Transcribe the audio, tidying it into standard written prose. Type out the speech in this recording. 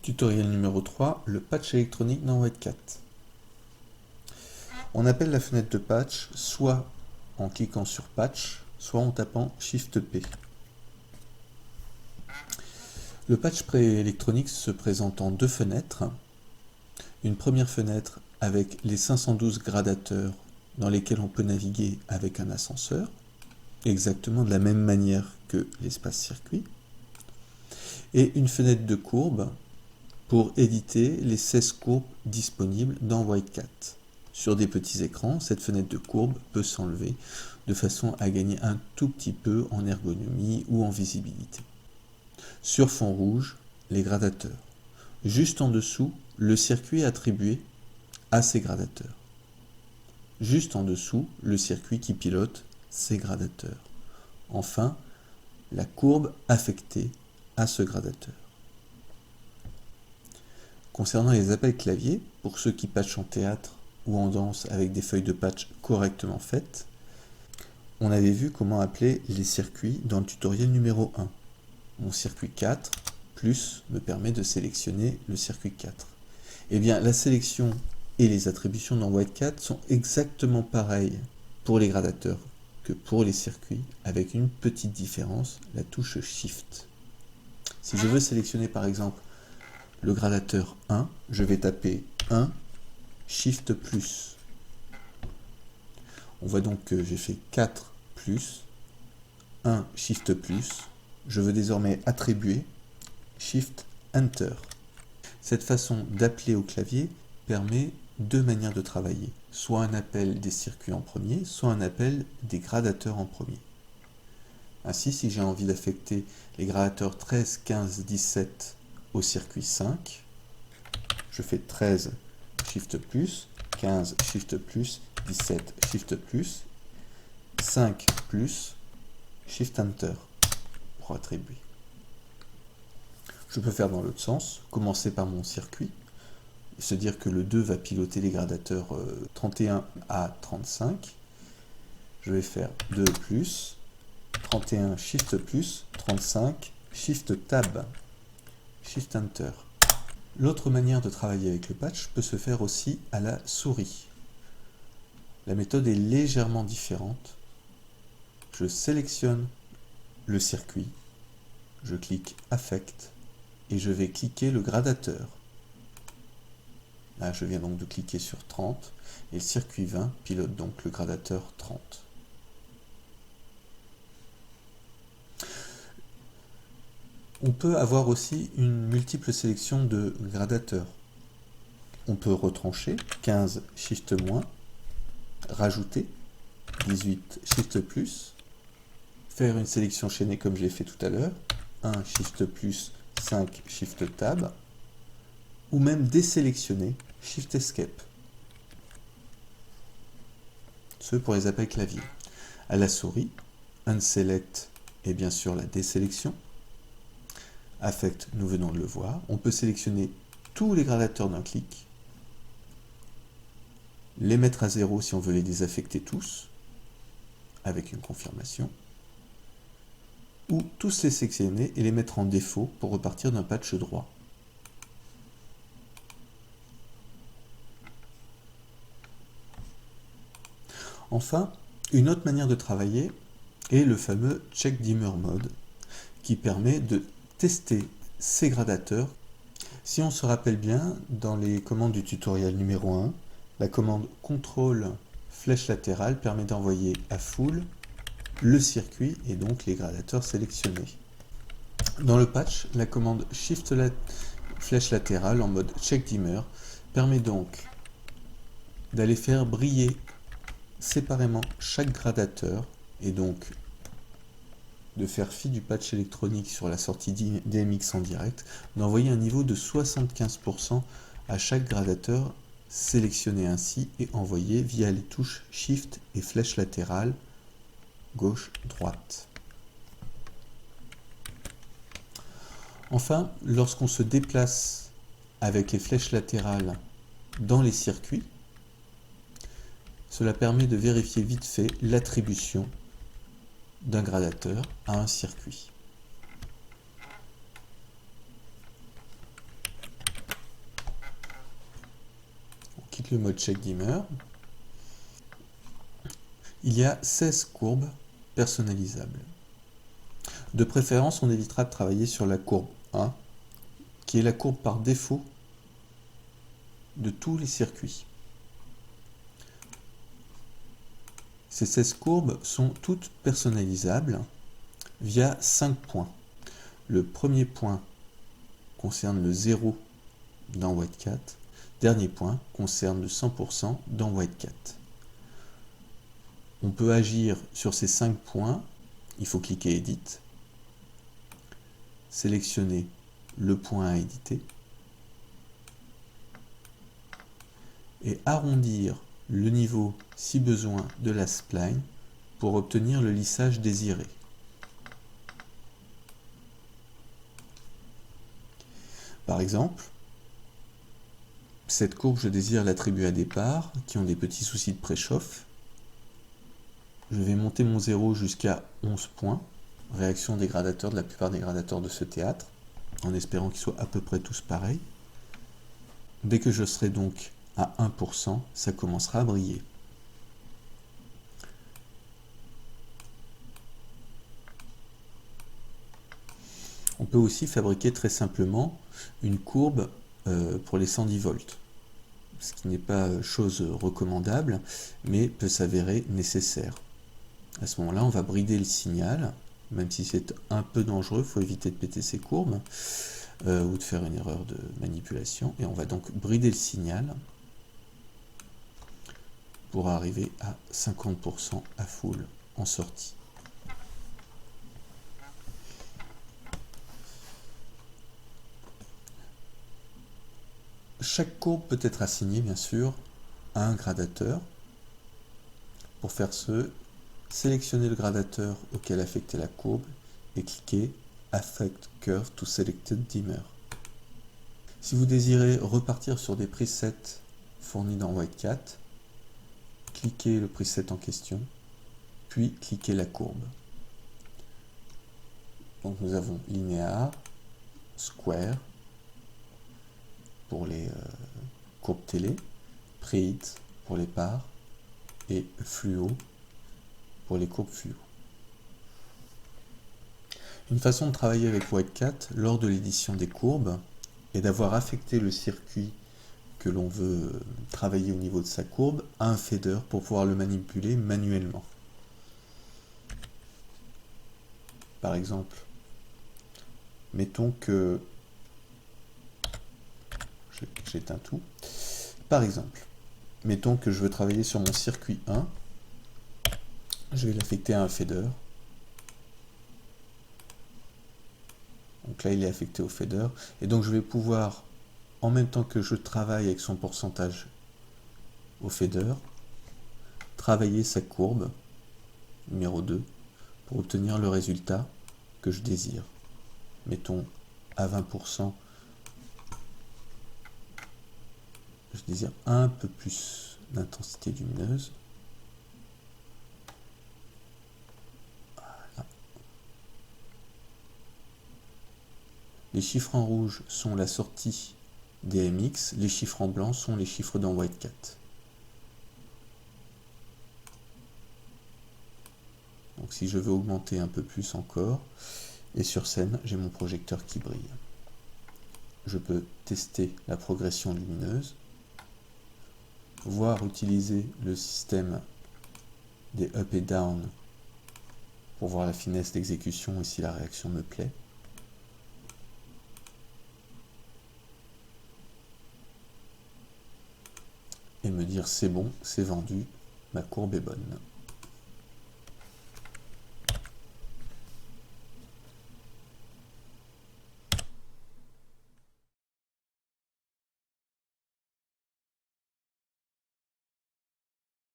Tutoriel numéro 3, le patch électronique dans WhiteCat. On appelle la fenêtre de patch soit en cliquant sur patch, soit en tapant Shift P. Le patch préélectronique se présente en deux fenêtres. Une première fenêtre avec les 512 gradateurs dans lesquels on peut naviguer avec un ascenseur, exactement de la même manière que l'espace circuit. Et une fenêtre de courbe pour éditer les 16 courbes disponibles dans WhiteCat. Sur des petits écrans, cette fenêtre de courbe peut s'enlever de façon à gagner un tout petit peu en ergonomie ou en visibilité. Sur fond rouge, les gradateurs. Juste en dessous, le circuit attribué à ces gradateurs. Juste en dessous, le circuit qui pilote ces gradateurs. Enfin, la courbe affectée à ce gradateur. Concernant les appels clavier, pour ceux qui patchent en théâtre ou en danse avec des feuilles de patch correctement faites, on avait vu comment appeler les circuits dans le tutoriel numéro 1. Mon circuit 4 plus me permet de sélectionner le circuit 4. Eh bien, la sélection et les attributions dans WhiteCat sont exactement pareilles pour les gradateurs que pour les circuits, avec une petite différence, la touche Shift. Si je veux sélectionner par exemple le gradateur 1, je vais taper 1, Shift plus. On voit donc que j'ai fait 4 plus, 1, Shift plus. Je veux désormais attribuer Shift Enter. Cette façon d'appeler au clavier permet deux manières de travailler. Soit un appel des circuits en premier, soit un appel des gradateurs en premier. Ainsi, si j'ai envie d'affecter les gradateurs 13, 15, 17 au circuit 5, je fais 13 Shift plus, 15 Shift plus, 17 Shift plus, 5 plus, Shift Enter pour attribuer. Je peux faire dans l'autre sens, commencer par mon circuit, et se dire que le 2 va piloter les gradateurs 31 à 35. Je vais faire 2 plus, 31 Shift plus, 35 Shift Tab, Shift Enter. L'autre manière de travailler avec le patch peut se faire aussi à la souris. La méthode est légèrement différente. Je sélectionne le circuit, je clique Affect et je vais cliquer le gradateur. Là, je viens donc de cliquer sur 30 et le circuit 20 pilote donc le gradateur 30. On peut avoir aussi une multiple sélection de gradateurs. On peut retrancher 15 Shift moins, rajouter 18 Shift plus, faire une sélection chaînée comme je l'ai fait tout à l'heure, 1 Shift plus, 5 Shift Tab, ou même désélectionner Shift Escape. Ce pour les appels clavier. À la souris, Unselect est bien sûr la désélection. Affect, nous venons de le voir. On peut sélectionner tous les gradateurs d'un clic, les mettre à 0 si on veut les désaffecter tous, avec une confirmation, ou tous les sélectionner et les mettre en défaut pour repartir d'un patch droit. Enfin, une autre manière de travailler est le fameux Check Dimmer Mode, qui permet de tester ces gradateurs. Si on se rappelle bien, dans les commandes du tutoriel numéro 1, la commande CTRL flèche latérale permet d'envoyer à full le circuit et donc les gradateurs sélectionnés. Dans le patch, la commande Shift flèche latérale en mode Check Dimmer permet donc d'aller faire briller séparément chaque gradateur et donc de faire fi du patch électronique sur la sortie DMX en direct, d'envoyer un niveau de 75% à chaque gradateur sélectionné ainsi et envoyé via les touches Shift et flèche latérale gauche-droite. Enfin, lorsqu'on se déplace avec les flèches latérales dans les circuits, cela permet de vérifier vite fait l'attribution d'un gradateur à un circuit. quitte le mode check dimmer. Il y a 16 courbes personnalisables. De préférence, on évitera de travailler sur la courbe 1, qui est la courbe par défaut de tous les circuits. Ces 16 courbes sont toutes personnalisables via 5 points. Le premier point concerne le 0 dans Whitecat. Dernier point concerne le 100% dans Whitecat. On peut agir sur ces 5 points. Il faut cliquer Edit, sélectionner le point à éditer et arrondir le niveau, si besoin, de la spline pour obtenir le lissage désiré. Par exemple, cette courbe, je désire l'attribuer à départ, qui ont des petits soucis de préchauffe. Je vais monter mon 0 jusqu'à 11 points, réaction des gradateurs, de la plupart des gradateurs de ce théâtre, en espérant qu'ils soient à peu près tous pareils. Dès que je serai donc à 1%, ça commencera à briller. On peut aussi fabriquer très simplement une courbe pour les 110 volts, ce qui n'est pas chose recommandable, mais peut s'avérer nécessaire. À ce moment-là, on va brider le signal, même si c'est un peu dangereux, il faut éviter de péter ces courbes, ou de faire une erreur de manipulation, et on va donc brider le signal pour arriver à 50% à full en sortie. Chaque courbe peut être assignée, bien sûr, à un gradateur. Pour faire ce, sélectionnez le gradateur auquel affecter la courbe et cliquez Affect Curve to Selected Dimmer. Si vous désirez repartir sur des presets fournis dans Whitecat, cliquez le preset en question, puis cliquez la courbe. Donc nous avons Linear, Square pour les courbes télé, Preheat pour les parts et Fluo pour les courbes fluo. Une façon de travailler avec Whitecat lors de l'édition des courbes est d'avoir affecté le circuit que l'on veut travailler au niveau de sa courbe à un fader pour pouvoir le manipuler manuellement. Par exemple, mettons que j'éteins tout. Par exemple, mettons que je veux travailler sur mon circuit 1. Je vais l'affecter à un fader. Donc là, il est affecté au fader. Et donc, je vais pouvoir, en même temps que je travaille avec son pourcentage au fader, travailler sa courbe, numéro 2, pour obtenir le résultat que je désire. Mettons à 20%. Je désire un peu plus d'intensité lumineuse. Voilà. Les chiffres en rouge sont la sortie des MX, les chiffres en blanc sont les chiffres dans Whitecat. Donc si je veux augmenter un peu plus encore, et sur scène, j'ai mon projecteur qui brille. Je peux tester la progression lumineuse, voire utiliser le système des up et down pour voir la finesse d'exécution et si la réaction me plaît. Et me dire c'est bon, c'est vendu, ma courbe est bonne.